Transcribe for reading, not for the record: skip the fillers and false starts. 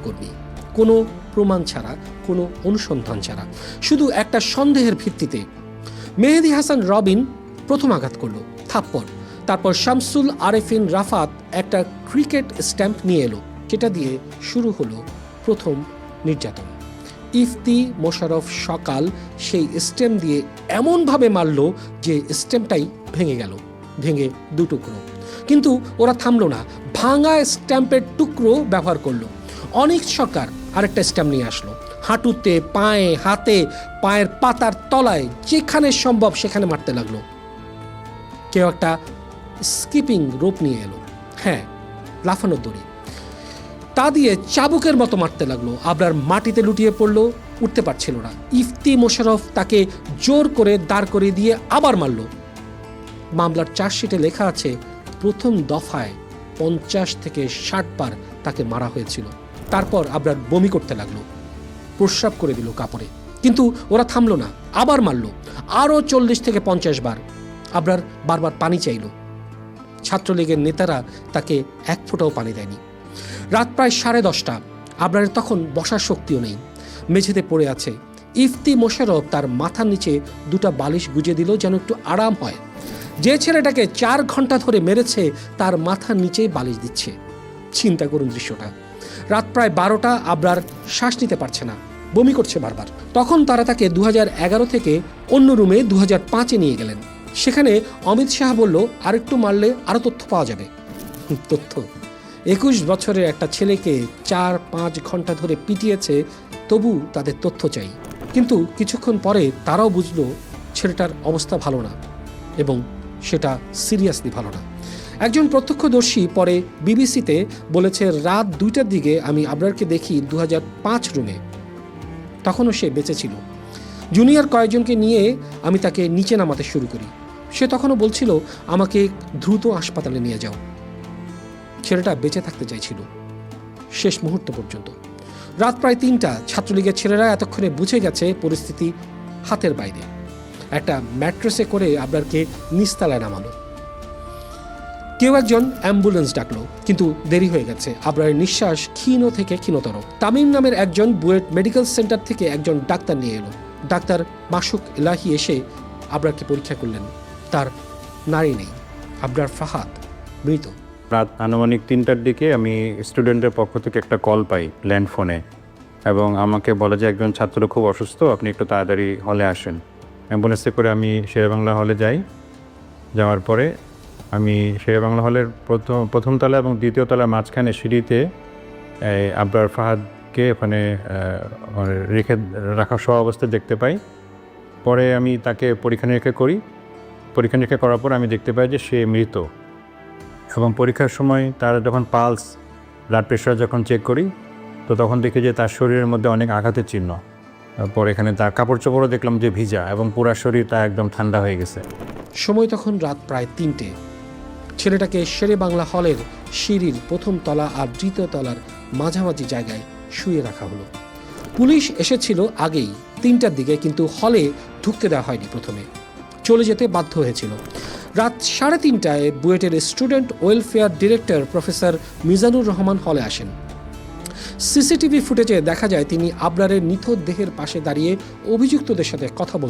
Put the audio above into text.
কর্মী, কোনো প্রমাণ ছাড়া, কোনো অনুসন্ধান ছাড়া, শুধু একটা সন্দেহের ভিত্তিতে মেহেদী হাসান রবিন প্রথম আঘাত করলো, থাপ্পড়। তারপর শামসুল আরেফিন রাফাত একটা ক্রিকেট স্ট্যাম্প নিয়ে এলো, যেটা দিয়ে শুরু হলো প্রথম নির্যাতন। ইফতি মোশাররফ সকাল সেই স্টেম দিয়ে এমনভাবে মারল যে স্টেমটাই ভেঙে দুটুকরো। কিন্তু ওরা থামলো না, ভাঙা স্ট্যাম্পের টুকরো ব্যবহার করলো। অনেক সরকার আরেকটা স্ট্যাম্প নিয়ে আসলো, হাঁটুতে, পায়ে, হাতে, পায়ের পাতার তলায় যেখানে সম্ভব সেখানে মারতে লাগলো। কেউ একটা স্কিপিং রোপ নিয়ে এলো, হ্যাঁ, লাফানোর দড়ি, তা দিয়ে চাবুকের মতো মারতে লাগলো। আবরার মাটিতে লুটিয়ে পড়লো, উঠতে পারছিল না। ইফতি মোশাররফ তাকে জোর করে দাঁড় করিয়ে দিয়ে আবার মারল। মামলার চার্জশিটে লেখা আছে প্রথম দফায় 50 থেকে 60 বার তাকে মারা হয়েছিল। তারপর আবরার বমি করতে লাগলো, প্রস্রাব করে দিল কাপড়ে। কিন্তু ওরা থামলো না, আবার মারল, আরও 40 থেকে 50 বার। আবরার বারবার পানি চাইল। ছাত্রলীগের নেতারা তাকে এক ফোঁটাও পানি দেয়নি। রাত প্রায় 10:30। আবরারের তখন বসার শক্তিও নেই, মেঝেতে পড়ে আছে। ইফতি মোশাররফ তার মাথার নিচে দুটা বালিশ গুজে দিল যেন একটু আরাম হয়। যে ছেলেটাকে 4 ঘন্টা ধরে মেরেছে তার মাথার নিচেই বালিশ দিচ্ছে। চিন্তা করুন দৃশ্যটা। রাত প্রায় 12টা। আবরার শ্বাস নিতে পারছে না, বমি করছে বারবার। তখন তারা তাকে 2011 থেকে অন্য রুমে 2005-এ নিয়ে গেলেন। সেখানে অমিত শাহ বলল, আরেকটু মারলে আরও তথ্য পাওয়া যাবে। তথ্য? 21 বছরের একটা ছেলেকে 4-5 ঘন্টা ধরে পিটিয়েছে, তবু তাদের তথ্য চাই। কিন্তু কিছুক্ষণ পরে তারাও বুঝলো ছেলেটার অবস্থা ভালো না, এবং সেটা সিরিয়াসলি ভালো না। একজন প্রত্যক্ষদর্শী পরে বিবিসিতে বলেছে, রাত 2টার দিকে আমি আবরারকে দেখি 2005 রুমে। তখনও সে বেঁচে ছিল। জুনিয়র কয়েকজনকে নিয়ে আমি তাকে নিচে নামাতে শুরু করি। সে তখনও বলছিল, আমাকে দ্রুত হাসপাতালে নিয়ে যাও। ছেলেটা বেঁচে থাকতে চাইছিল শেষ মুহূর্ত পর্যন্ত। রাত প্রায় 3টা। ছাত্রলীগের ছেলেরা এতক্ষণে বুঝে গেছে পরিস্থিতি হাতের বাইরে। একটা ম্যাট্রেসে করে আবরারকে নিচতলায় নামালো। কেউ একজন অ্যাম্বুলেন্স ডাকলো, কিন্তু দেরি হয়ে গেছে। আবরারের নিঃশ্বাস ক্ষীণ থেকে ক্ষীণতর। তামিম নামের একজন বুয়েট মেডিকেল সেন্টার থেকে একজন ডাক্তার নিয়ে এলো। ডাক্তার মাসুক এলাহি এসে আবরারকে পরীক্ষা করলেন। তার নাড়ি নেই। আবরার ফাহাদ মৃত। রাত আনুমানিক 3টার দিকে আমি স্টুডেন্টের পক্ষ থেকে একটা কল পাই ল্যান্ড ফোনে, এবং আমাকে বলে যে একজন ছাত্র খুব অসুস্থ, আপনি একটু তাড়াতাড়ি হলে আসেন। অ্যাম্বুলেন্সে করে আমি শেরেবাংলা হলে যাই। যাওয়ার পরে আমি শেরেবাংলা হলের প্রথম তলা এবং দ্বিতীয় তলার মাঝখানে সিঁড়িতে আবরার ফাহাদকে ওখানে রেখে রাখা সহ অবস্থায় দেখতে পাই। পরে আমি তাকে পরীক্ষা নিরীক্ষা করার পর আমি দেখতে পাই যে সে মৃত। এবং পরীক্ষার সময় তার যখন পালস, ব্লাড প্রেশার যখন চেক করি, তো তখন দেখি যে তার শরীরের মধ্যে অনেক আঘাতের চিহ্ন। পরে এখানে তার কাপড় চোপড়ও দেখলাম যে ভিজা, এবং পুরা শরীর তা একদম ঠান্ডা হয়ে গেছে। সময় তখন রাত প্রায় 3টে। ছেলেটাকে শেরেবাংলা হলের সিঁড়ির প্রথম তলা আর দ্বিতীয় তলার মাঝামাঝি জায়গায় শুয়ে রাখা হলো। পুলিশ এসেছিল আগেই 3টার দিকে, কিন্তু হলে ঢুকতে দেওয়া হয়নি। প্রথমে চলে যেতে বাধ্য হয়েছিল। রাত 3:30টায় বুয়েটের student welfare director professor Mizanur Rahman হলে আসেন। সিসিটিভি ফুটেজে দেখা যায় তিনি আবরারের নিথর দেহের পাশে দাঁড়িয়ে অভিযুক্তদের সাথে কথা বলছেন।